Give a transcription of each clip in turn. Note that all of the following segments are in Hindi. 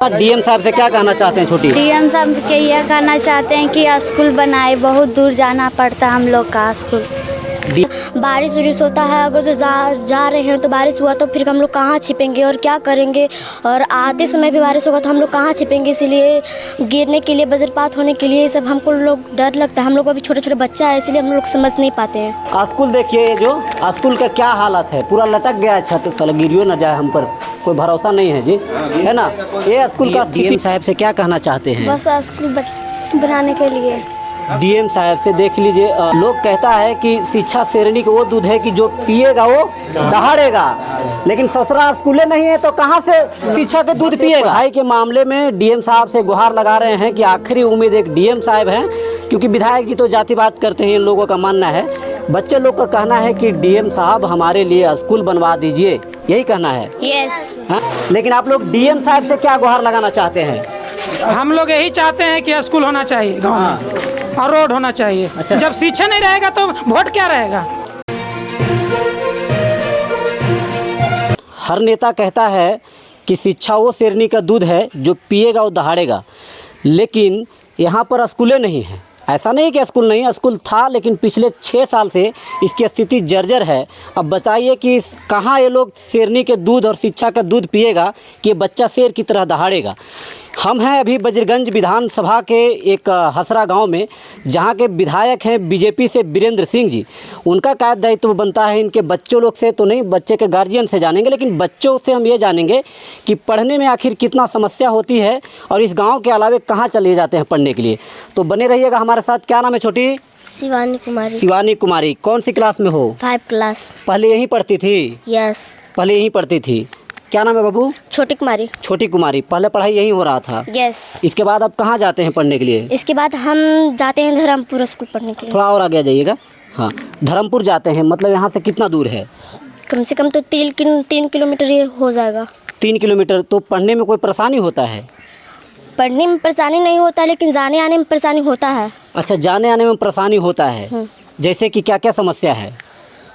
डीएम साहब से क्या कहना चाहते हैं छोटी? डीएम साहब के ये कहना चाहते हैं कि स्कूल बनाए, बहुत दूर जाना पड़ता है हम लोग का स्कूल। बारिश उरिश होता है, अगर जो जा रहे हैं तो बारिश हुआ तो फिर हम लोग कहाँ छिपेंगे और क्या करेंगे, और आते समय भी बारिश होगा तो हम लोग कहाँ छिपेंगे। इसीलिए गिरने के लिए, वज्रपात होने के लिए, ये सब हमको लोग डर लगता है। हम लोग अभी छोटे छोटे बच्चा है, इसलिए हम लोग समझ नहीं पाते हैं। स्कूल देखिए, जो स्कूल का क्या हालत है, पूरा लटक गया है छत, साला गिरियो न जाए हम पर, कोई भरोसा नहीं है जी, है ना। ये स्कूल का डीएम साहब से क्या कहना चाहते हैं? बस स्कूल बनाने के लिए डीएम साहब से देख लीजिए, लोग कहता है कि शिक्षा शेरनी का वो दूध है कि जो पिएगा वो दहाड़ेगा, लेकिन ससुरा स्कूलें नहीं है तो कहाँ से शिक्षा के दूध पिएगा। पढ़ाई के मामले में डीएम साहब से गुहार लगा रहे हैं कि आखिरी उम्मीद एक डीएम साहब हैं, क्योंकि विधायक जी तो जातिवाद करते हैं, इन लोगों का मानना है। बच्चे लोग का कहना है कि डीएम साहब हमारे लिए स्कूल बनवा दीजिए, यही कहना है। यस। हाँ? लेकिन आप लोग डीएम साहब से क्या गुहार लगाना चाहते हैं? हम लोग यही चाहते हैं कि स्कूल होना चाहिए गांव में और रोड होना चाहिए। अच्छा। जब शिक्षा नहीं रहेगा तो वोट क्या रहेगा? हर नेता कहता है कि शिक्षा वो शेरनी का दूध है, जो पिएगा वो दहाड़ेगा, लेकिन यहाँ पर स्कूलें नहीं हैं। ऐसा नहीं कि स्कूल नहीं है, स्कूल था, लेकिन पिछले 6 साल से इसकी स्थिति जर्जर है। अब बताइए कि कहाँ ये लोग शेरनी के दूध और शिक्षा का दूध पिएगा कि ये बच्चा शेर की तरह दहाड़ेगा। हम हैं अभी बजरगंज विधानसभा के एक हसरा गांव में, जहां के विधायक हैं बीजेपी से वीरेंद्र सिंह जी। उनका क्या दायित्व बनता है, इनके बच्चों लोग से तो नहीं, बच्चे के गार्जियन से जानेंगे, लेकिन बच्चों से हम ये जानेंगे कि पढ़ने में आखिर कितना समस्या होती है और इस गांव के अलावे कहाँ चले जाते हैं पढ़ने के लिए। तो बने रहिएगा हमारे साथ। क्या नाम है छोटी? शिवानी कुमारी। शिवानी कुमारी। कौन सी क्लास में हो? 5 क्लास। पहले यहीं पढ़ती थी? यस। पहले यहीं पढ़ती थी। क्या नाम है बाबू? छोटी कुमारी। छोटी कुमारी। पहले पढ़ाई यहीं हो रहा था? यस। इसके बाद आप कहाँ जाते हैं पढ़ने के लिए? इसके बाद हम जाते हैं धर्मपुर स्कूल पढ़ने के लिए। थोड़ा और आगे जाइएगा। हाँ, धर्मपुर जाते हैं, मतलब यहाँ से कितना दूर है? कम से कम तो 3 किलोमीटर ये हो जाएगा। 3 किलोमीटर। तो पढ़ने में कोई परेशानी होता है? पढ़ने में परेशानी नहीं होता, लेकिन जाने आने में परेशानी होता है। अच्छा, जाने आने में परेशानी होता है। जैसे कि क्या क्या समस्या है?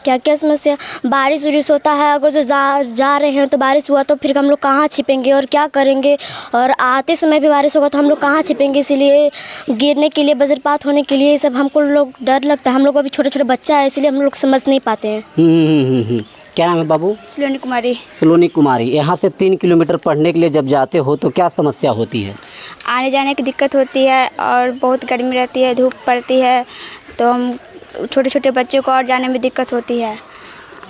क्या क्या समस्या? बारिश उरिश होता है, अगर जो जा रहे हैं तो बारिश हुआ तो फिर हम लोग कहाँ छिपेंगे और क्या करेंगे, और आते समय भी बारिश होगा तो हम लोग कहाँ छिपेंगे। इसीलिए गिरने के लिए, वज्रपात होने के लिए, ये सब हमको लोग डर लगता है। हम लोग अभी छोटे छोटे बच्चा है, इसलिए हम लोग समझ नहीं पाते हैं। क्या नाम है बाबू? सलोनी कुमारी। सलोनी कुमारी। यहाँ से 3 किलोमीटर पढ़ने के लिए जब जाते हो तो क्या समस्या होती है? आने जाने की दिक्कत होती है और बहुत गर्मी रहती है, धूप पड़ती है, तो हम छोटे छोटे बच्चों को और जाने में दिक्कत होती है।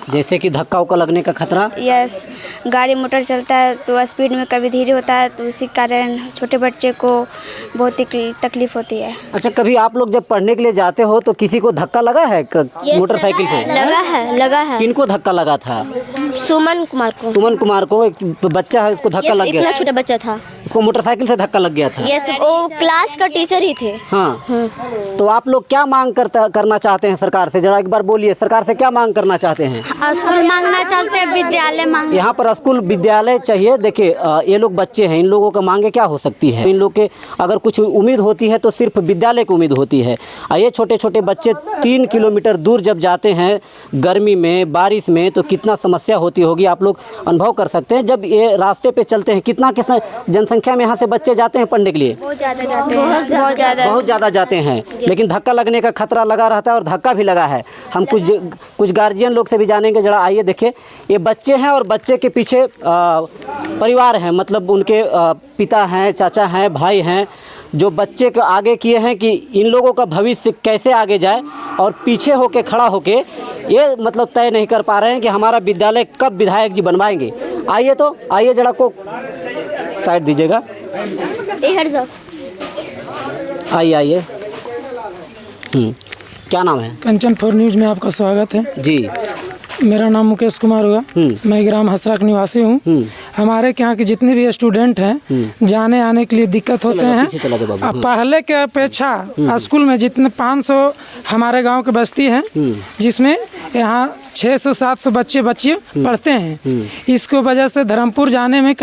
जैसे कि धक्का उक्का लगने का खतरा? यस। गाड़ी मोटर चलता है तो स्पीड में कभी धीरे होता है, तो उसी कारण छोटे बच्चे को बहुत तकलीफ होती है। अच्छा, कभी आप लोग जब पढ़ने के लिए जाते हो तो किसी को धक्का लगा है मोटरसाइकिल से? लगा है। किनको धक्का लगा था? सुमन कुमार को। सुमन कुमार को। एक बच्चा है, उसको धक्का लग गया? इतना छोटा बच्चा था, उसको मोटरसाइकिल से धक्का लग गया था? यस। वो क्लास का टीचर ही थे। हाँ। तो आप लोग क्या मांग करना चाहते हैं सरकार से? जरा एक बार बोलिए, सरकार से क्या मांग करना चाहते हैं? स्कूल मांगना चाहते हैं, विद्यालय मांग। यहाँ पर स्कूल विद्यालय चाहिए। देखिए, ये लोग बच्चे हैं, इन लोगों का मांगे क्या हो सकती है? इन लोग के अगर कुछ उम्मीद होती है तो सिर्फ विद्यालय की उम्मीद होती है। ये छोटे छोटे बच्चे 3 किलोमीटर दूर जब जाते हैं गर्मी में, बारिश में, तो कितना समस्या होती होगी आप लोग अनुभव कर सकते हैं। जब ये रास्ते पे चलते हैं, कितना जनसंख्या में यहाँ से बच्चे जाते हैं पढ़ने के लिए? बहुत ज़्यादा जाते हैं, बहुत ज़्यादा जाते हैं, लेकिन धक्का लगने का खतरा लगा रहता है और धक्का भी लगा है। हम कुछ गार्जियन लोग से भी जानेंगे। जरा आइए, देखिए, ये बच्चे हैं और बच्चे के पीछे परिवार हैं, मतलब उनके पिता हैं, चाचा हैं, भाई हैं, जो बच्चे को आगे किए हैं कि इन लोगों का भविष्य कैसे आगे जाए, और पीछे होके खड़ा होके ये मतलब तय नहीं कर पा रहे हैं कि हमारा विद्यालय कब विधायक जी बनवाएंगे। आइए जरा को साइड दीजिएगा। आइए। क्या नाम है? कंचन 4 न्यूज़ में आपका स्वागत है जी। मेरा नाम मुकेश कुमार हुआ। मैं ग्राम हसरा का निवासी हूँ। हमारे यहाँ के जितने भी स्टूडेंट हैं, जाने आने के लिए दिक्कत होते हैं। अब पहले के अपेक्षा स्कूल में जितने 500 हमारे गांव के बस्ती हैं, जिसमें यहाँ 600-700 बच्चे पढ़ते हैं। इसको वजह से धर्मपुर जाने में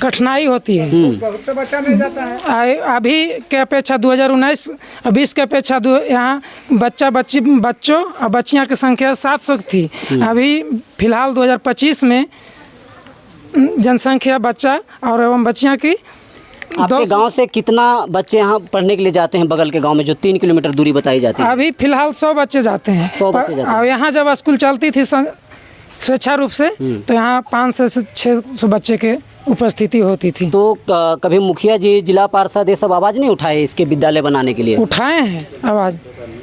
कठिनाई होती है। बहुत बच्चा नहीं जाता है। अभी के अपेक्षा 2019-20 के अपेक्षा यहाँ बच्चों और बच्चियाँ की संख्या 700 थी। अभी फिलहाल 2025 में जनसंख्या बच्चा और एवं बच्चियाँ की आपके गांव से कितना बच्चे यहाँ पढ़ने के लिए जाते हैं बगल के गांव में जो 3 किलोमीटर दूरी बताई जाती है? अभी फिलहाल 100 बच्चे जाते हैं। 100 बच्चे जाते हैं। और यहाँ जब स्कूल चलती थी स्वेच्छा रूप से तो यहाँ 500 से 600 बच्चे के उपस्थिति होती थी। तो कभी मुखिया जी, जिला पार्षद ये सब आवाज़ नहीं उठाए इसके विद्यालय बनाने के लिए? उठाए हैं आवाज़।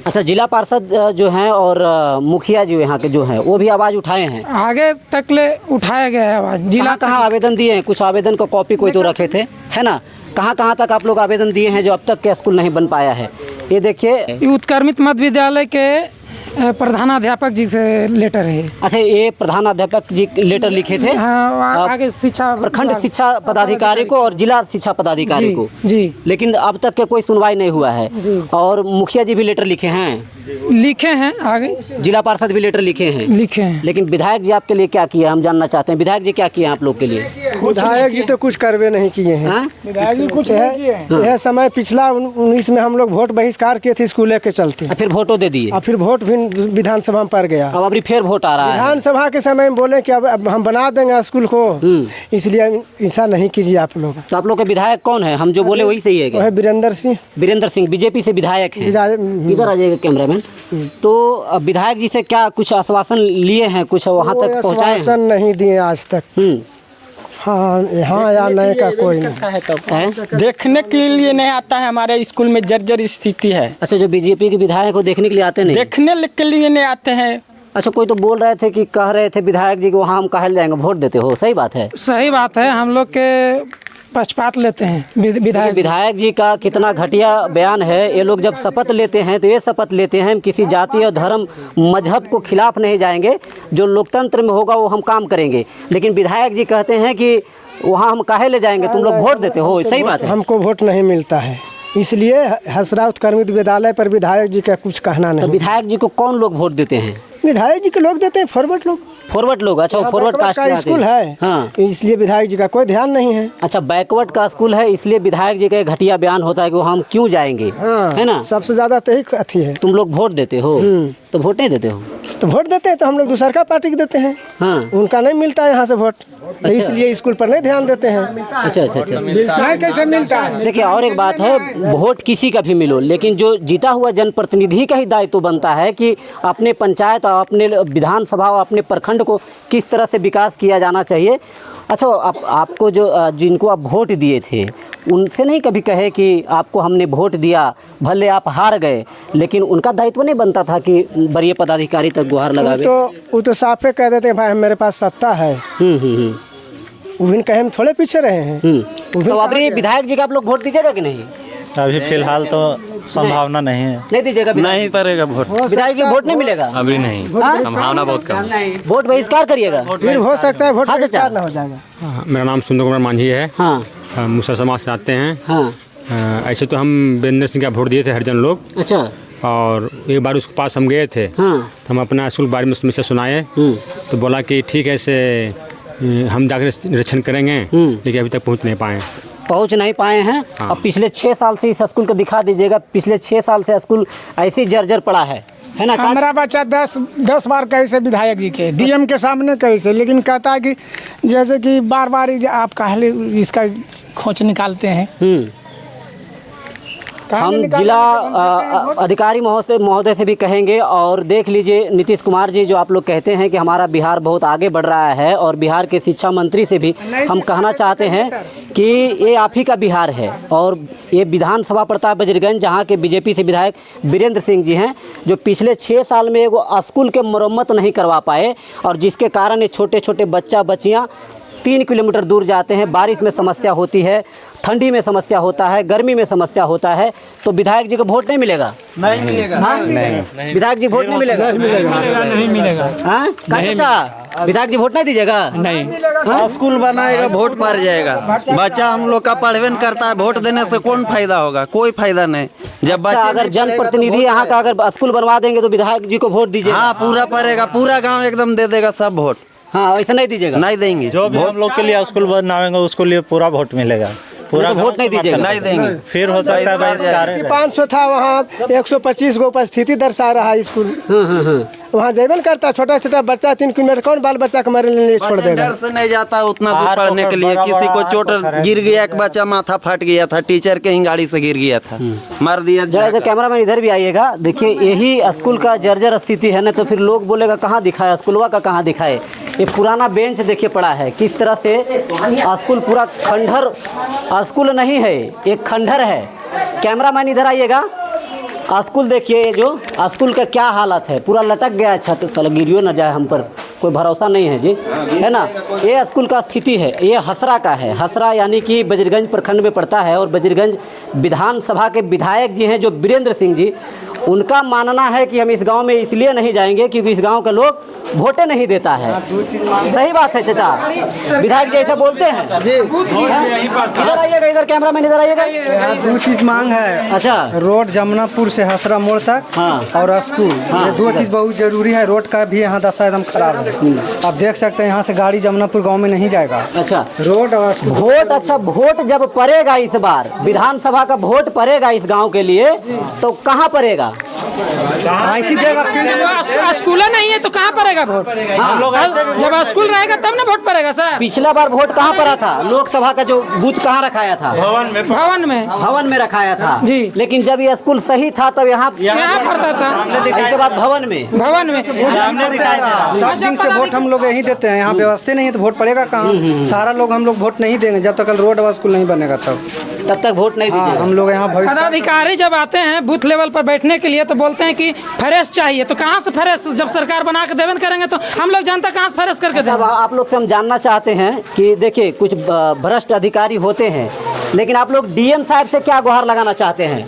अच्छा, जिला पार्षद जो हैं और मुखिया जी यहाँ के जो हैं वो भी आवाज़ उठाए हैं? आगे तक ले उठाया गया है आवाज़। जिला कहाँ आवेदन दिए हैं? कुछ आवेदन का कॉपी कोई तो रखे थे, है ना? कहाँ तक आप लोग आवेदन दिए हैं जो अब तक के स्कूल नहीं बन पाया है? ये देखिए, उत्क्रमित मध्य विद्यालय के प्रधानाध्यापक जी से लेटर है। अच्छा, ये प्रधानाध्यापक जी लेटर लिखे थे? हाँ, आगे शिक्षा प्रखंड शिक्षा पदाधिकारी को और जिला शिक्षा पदाधिकारी को जी। लेकिन अब तक के कोई सुनवाई नहीं हुआ है। और मुखिया जी भी लेटर लिखे हैं आगे जिला पार्षद भी लेटर लिखे हैं। लेकिन विधायक जी आपके लिए क्या किया, हम जानना चाहते हैं। विधायक जी क्या किए आप लोग के लिए? विधायक जी तो कुछ करवे नहीं किए हैं। विधायक जी कुछ नहीं किए हैं। यह समय पिछला 19 में हम लोग वोट बहिष्कार किए थे स्कूल के चलते, फिर वोटो दे दिए और फिर वोट भी विधानसभा में पड़ गया। अब अभी फिर वोट आ रहा है। विधानसभा के समय में बोले कि अब हम बना देंगे स्कूल को, इसलिए ऐसा नहीं कीजिए आप लोग। तो आप लोग के विधायक कौन है? हम जो बोले वही सही है क्या? वीरेंद्र सिंह बीजेपी से विधायक हैं। इधर आ जाएगा कैमरामैन। तो विधायक जी से क्या कुछ आश्वासन लिए हैं? कुछ वहाँ तक पहुँचाए? आश्वासन नहीं दिए आज तक। हाँ, यहाँ या नहीं का कोई नहीं। देखने के लिए नहीं आता है। हमारे स्कूल में जर्जर स्थिति है। अच्छा, जो बीजेपी के विधायक को देखने के लिए आते नहीं? देखने के लिए नहीं आते हैं। अच्छा, कोई तो बोल रहे थे कि कह रहे थे विधायक जी को वहाँ हम काहे जाएंगे, वोट देते हो? सही बात है? सही बात है। हम लोग के पक्षपात लेते हैं विधायक जी का कितना घटिया बयान है। ये लोग जब शपथ लेते हैं तो ये शपथ लेते हैं हम किसी जाति और धर्म मजहब को खिलाफ नहीं जाएंगे, जो लोकतंत्र में होगा वो हम काम करेंगे। लेकिन विधायक जी कहते हैं कि वहाँ हम काहे ले जाएंगे, तुम लोग वोट देते हो। सही बात है? हमको वोट नहीं मिलता है, इसलिए हसरा उत्क्रमित विद्यालय पर विधायक जी का कुछ कहना नहीं। तो विधायक जी को कौन लोग वोट देते हैं? विधायक जी के लोग देते हैं, फॉरवर्ड लोग। अच्छा, फॉरवर्ड कास्ट का स्कूल है। हाँ, इसलिए विधायक जी का कोई ध्यान नहीं है। अच्छा, बैकवर्ड का स्कूल है, इसलिए विधायक जी का घटिया बयान होता है कि हम क्यों जाएंगे। हाँ, है ना? सबसे ज्यादा तो यही अथी है। तुम लोग वोट देते हो तो वोट नहीं देते हो? तो वोट देते हैं तो हम लोग दूसरा का पार्टी को देते हैं। हाँ, उनका नहीं मिलता है यहाँ से वोट। तो इसलिए स्कूल पर नहीं ध्यान देते हैं। अच्छा, कैसे मिलता है? देखिए, और एक बात है, वोट किसी का भी मिलो, लेकिन जो जीता हुआ जनप्रतिनिधि का ही दायित्व बनता है कि अपने पंचायत और अपने विधानसभा और अपने प्रखंड को किस तरह से विकास किया जाना चाहिए। अच्छा, आपको जिनको आप वोट दिए थे उनसे नहीं कभी कहे कि आपको हमने वोट दिया, भले आप हार गए, लेकिन उनका दायित्व नहीं बनता था कि वरीय पदाधिकारी तक गुहार लगावे? वो तो साफे कह देते हैं भाई मेरे पास सत्ता है। उन कहे हम थोड़े पीछे रहे हैं। तो अब विधायक जी का आप लोग वोट दीजिएगा कि नहीं? अभी फिलहाल तो संभावना नहीं है। नहीं दीजिएगा? नहीं पड़ेगा वोट। विधायक जी वोट नहीं मिलेगा अभी? नहीं, संभावना बहुत कम। वोट बहिष्कार करिएगा? फिर हो सकता है वोट बहिष्कार ना हो जाएगा। मेरा नाम सुंदर कुमार मांझी है। हाँ, हम मुसर समाज से आते हैं। हाँ, ऐसे तो हम वीरेंद्र सिंह का वोट दिए थे हरिजन लोग। अच्छा, और एक बार उसके पास हम गए थे। हाँ, हम अपना स्कूल बारे में समस्या सुनाए तो बोला कि ठीक है, ऐसे हम जाकर निरीक्षण करेंगे, लेकिन अभी तक पहुंच नहीं पाए हैं। हाँ। अब पिछले 6 साल से इस स्कूल को दिखा दीजिएगा। पिछले 6 साल से स्कूल ऐसे जर्जर पड़ा है ना? हमारा बच्चा 10 बार कैसे विधायक जी के डीएम के सामने कैसे, लेकिन कहता है कि जैसे कि बार बार आप कहले इसका खोज निकालते हैं। हम जिला अधिकारी महोदय से भी कहेंगे। और देख लीजिए नीतीश कुमार जी, जो आप लोग कहते हैं कि हमारा बिहार बहुत आगे बढ़ रहा है, और बिहार के शिक्षा मंत्री से भी हम कहना चाहते हैं कि ये आप ही का बिहार है। और ये विधानसभा प्रताप बजरगंज, जहाँ के बीजेपी से विधायक वीरेंद्र सिंह जी हैं, जो पिछले 6 साल में एगो स्कूल के मरम्मत नहीं करवा पाए, और जिसके कारण ये छोटे छोटे बच्चियाँ 3 किलोमीटर दूर जाते हैं। बारिश में समस्या होती है, ठंडी में समस्या होता है, गर्मी में समस्या होता है। तो विधायक जी को वोट नहीं मिलेगा? नहीं मिलेगा। हाँ? नहीं। विधायक जी वोट नहीं मिलेगा? नहीं मिलेगा। हाँ, विधायक जी वोट नहीं दीजिएगा? नहीं। स्कूल बनाएगा, वोट पड़ जाएगा। बच्चा हम लोग का पढ़वे करता है, वोट देने से कौन फायदा होगा? कोई फायदा नहीं। जब बच्चा अगर जनप्रतिनिधि यहाँ का अगर स्कूल बनवा देंगे तो विधायक जी को वोट दीजिएगा? हाँ, पूरा पड़ेगा, पूरा गाँव एकदम दे देगा सब वोट। हाँ, ऐसा नहीं दीजिएगा? नहीं देंगे। जो भी हम लोग के लिए स्कूल बनाएंगे उसको लिए पूरा वोट मिलेगा। पूरा वोट नहीं दीजिएगा? नहीं देंगे। फिर हो सकता है बहिष्कार। 500 था, वहाँ 125 को उपस्थिति दर्शा रहा स्कूल। वहाँ जेबन करता, छोटा छोटा बच्चा 3 किलोमीटर कौन बाल बच्चा को मरने लिए छोड़ देगा। डर से नहीं जाता उतना दूर पढ़ने के लिए। किसी को चोट गिर गया, एक बच्चा माथा फट गया था, टीचर के ही गाड़ी से गिर गया था, मार दिया। जरा इधर कैमरामैन इधर भी आइएगा। देखिए यही स्कूल का जर्जर स्थिति है ना, तो फिर लोग बोलेगा कहाँ दिखाए, स्कूलवा का कहाँ दिखाए। ये पुराना बेंच देखिए पड़ा है, किस तरह से स्कूल पूरा खंडहर, स्कूल नहीं है एक खंडहर है। कैमरामैन इधर आइएगा। स्कूल देखिए, जो स्कूल का क्या हालत है, पूरा लटक गया है छत, साला गिरियो न जाए हम पर, कोई भरोसा नहीं है जी, है ना। ये स्कूल का स्थिति है। ये हसरा का है। हसरा यानी कि बजरगंज प्रखंड में पड़ता है। और बजरगंज विधानसभा के विधायक जी हैं जो वीरेंद्र सिंह जी, उनका मानना है कि हम इस गांव में इसलिए नहीं जाएंगे क्योंकि इस गांव का लोग वोटें नहीं देता है। सही बात है चाचा, विधायक जी ऐसा बोलते हैं जी। इधर आइएगा, इधर कैमरामैन इधर आइएगा। 2 चीज़ मांग है। अच्छा, रोड जमुनापुर से हसरा मोड़ तक, हाँ, और स्कूल, ये 2 चीज़ बहुत जरूरी है। रोड का भी यहाँ दशा एकदम खराब है। आप देख सकते हैं यहाँ से गाड़ी जमुनापुर गांव में नहीं जाएगा। अच्छा, रोड और वोट, अच्छा वोट जब पड़ेगा इस बार विधानसभा का वोट पड़ेगा इस गांव के लिए, तो कहाँ पड़ेगा? ऐसी देगा स्कूल नहीं है तो कहाँ पड़ेगा वोट? जब स्कूल रहेगा तब ना वोट पड़ेगा सर। पिछला बार वोट कहाँ पड़ा था? लोकसभा का जो बूथ कहाँ रखाया था? भवन में रखाया था जी। लेकिन जब ये स्कूल सही था तब यहाँ पड़ता था, इसके बाद भवन में सब दिन से वोट हम लोग यही देते हैं। यहाँ व्यवस्था नहीं है तो वोट पड़ेगा कहाँ? सारा लोग हम लोग वोट नहीं देंगे जब तक रोड और स्कूल नहीं बनेगा, तब तक वोट नहीं दीजिएगा। हम लोग यहाँ पदाधिकारी जब आते हैं बूथ लेवल पर बैठने के लिए तो बोलते हैं कि फ्रेश चाहिए, तो कहाँ से फ्रेश? जब सरकार बना के देवन करेंगे तो हम लोग जनता कहाँ से फ्रेश करके देंगे? अब आप लोग से हम जानना चाहते हैं कि देखिए कुछ भ्रष्ट अधिकारी होते हैं, लेकिन आप लोग डीएम साहब से क्या गुहार लगाना चाहते हैं?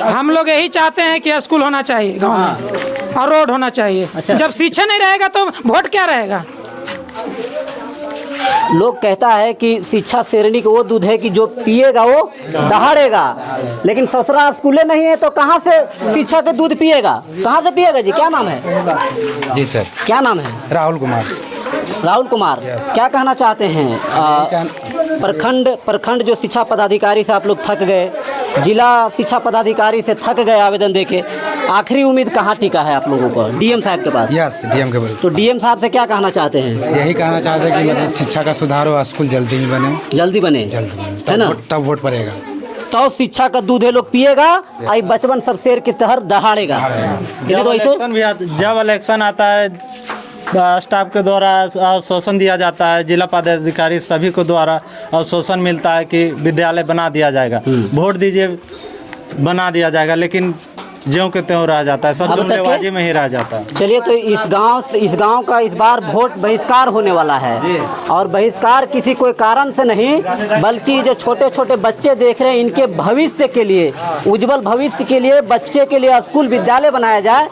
हम लोग यही चाहते हैं कि स्कूल होना चाहिए गाँव में और रोड होना चाहिए। अच्छा। जब शिक्षा नहीं रहेगा तो वोट क्या रहेगा? लोग कहता है कि शिक्षा शेरनी का वो दूध है कि जो पिएगा वो दहाड़ेगा, लेकिन ससुरा स्कूले नहीं है तो कहाँ से शिक्षा के दूध पिएगा? कहाँ से पिएगा जी? क्या नाम है जी सर? क्या नाम है? राहुल कुमार। राहुल कुमार, क्या कहना चाहते हैं? प्रखंड जो शिक्षा पदाधिकारी से आप लोग थक गए, जिला शिक्षा पदाधिकारी से थक गए आवेदन देके, आखिरी उम्मीद कहाँ टिका है आप लोगों को? डीएम साहब के पास। यस, डीएम के पास। तो डीएम साहब से क्या कहना चाहते हैं? यही कहना चाहते हैं कि मतलब शिक्षा का सुधार हो, स्कूल जल्दी ही बने, जल्दी बने, है ना, तब वोट पड़ेगा। तो शिक्षा का दूध है लोग पिएगा, आई बचपन सब शेर की तरह दहाड़ेगा। जब इलेक्शन आता है स्टाफ के द्वारा आश्वासन दिया जाता है, जिला पदाधिकारी सभी को द्वारा आश्वासन मिलता है कि विद्यालय बना दिया जाएगा, वोट दीजिए बना दिया जाएगा, लेकिन ज्यों के त्यों रह जाता है, सब जुमलेबाजी में ही रह जाता है। चलिए, तो इस गांव का इस बार वोट बहिष्कार होने वाला है, और बहिष्कार किसी कोई कारण से नहीं, बल्कि जो छोटे छोटे बच्चे देख रहे हैं इनके भविष्य के लिए, उज्जवल भविष्य के लिए, बच्चे के लिए स्कूल विद्यालय बनाया जाए,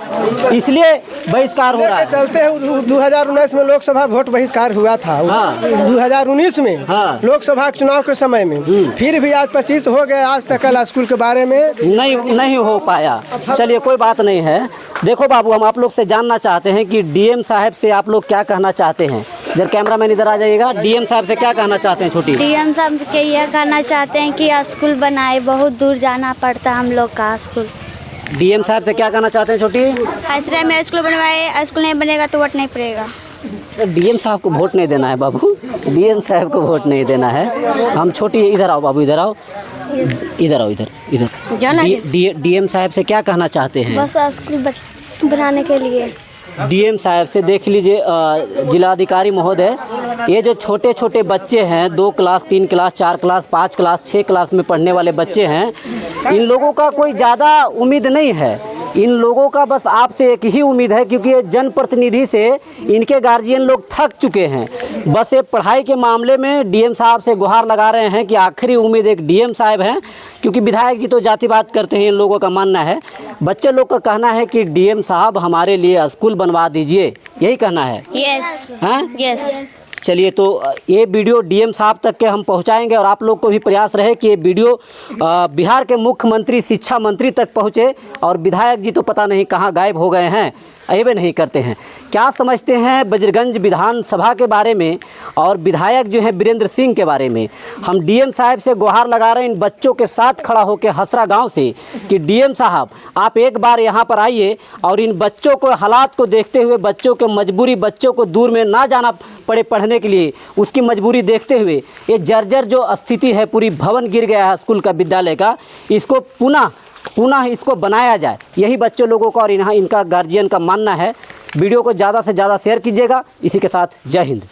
इसलिए बहिष्कार हो रहा है। चलते 2019 में लोकसभा वोट बहिष्कार हुआ था। 2019 में लोकसभा चुनाव के समय में, फिर भी आज 25 हो गए, आज तक स्कूल के बारे में नहीं हो पाया। चलिए, कोई बात नहीं है। देखो बाबू, हम आप लोग से जानना चाहते हैं कि डीएम साहब से आप लोग क्या कहना चाहते हैं। जब कैमरामैन इधर आ जाइएगा, डीएम साहब से क्या कहना चाहते हैं? छोटी डीएम साहब के यह कहना चाहते हैं कि स्कूल बनाए, बहुत दूर जाना पड़ता है हम लोग का स्कूल। डीएम साहब से क्या कहना चाहते हैं? छोटी हसरा में स्कूल बनवाए, स्कूल नहीं बनेगा तो वोट नहीं पड़ेगा। डीएम साहब को वोट नहीं देना है बाबू, डीएम साहब को वोट नहीं देना है। हम छोटी, इधर आओ बाबू, इधर आओ, इधर आओ, इधर। डीएम साहब से क्या कहना चाहते हैं? बस स्कूल बनाने के लिए। डीएम साहब से देख लीजिए, जिलाधिकारी महोदय, ये जो छोटे छोटे बच्चे हैं, 2 class, 3 class, 4 class, 5 class, 6 class में पढ़ने वाले बच्चे हैं, इन लोगों का कोई ज़्यादा उम्मीद नहीं है। इन लोगों का बस आपसे एक ही उम्मीद है, क्योंकि ये जनप्रतिनिधि से इनके गार्जियन लोग थक चुके हैं। बस ये पढ़ाई के मामले में डीएम साहब से गुहार लगा रहे हैं कि आखिरी उम्मीद एक डीएम साहब हैं, क्योंकि विधायक जी तो जातिवाद करते हैं, इन लोगों का मानना है। बच्चे लोग का कहना है कि डीएम साहब हमारे लिए स्कूल बनवा दीजिए, यही कहना है। यस, हाँ, यस। चलिए, तो ये वीडियो डीएम साहब तक के हम पहुंचाएंगे, और आप लोग को भी प्रयास रहे कि ये वीडियो बिहार के मुख्यमंत्री, शिक्षा मंत्री तक पहुंचे, और विधायक जी तो पता नहीं कहाँ गायब हो गए हैं। अयबे नहीं करते हैं। क्या समझते हैं बजरगंज विधानसभा के बारे में और विधायक जो है वीरेंद्र सिंह के बारे में? हम डीएम साहब से गुहार लगा रहे हैं इन बच्चों के साथ खड़ा होकर हसरा गांव से कि डीएम साहब आप एक बार यहां पर आइए और इन बच्चों को हालात को देखते हुए, बच्चों के मजबूरी, बच्चों को दूर में ना जाना पड़े पढ़ने के लिए, उसकी मजबूरी देखते हुए ये जर्जर जो स्थिति है, पूरी भवन गिर गया है स्कूल का, विद्यालय का, इसको पुनः इसको बनाया जाए, यही बच्चों लोगों का और यहाँ इनका गार्जियन का मानना है। वीडियो को ज़्यादा से ज़्यादा शेयर कीजिएगा। इसी के साथ जय हिंद।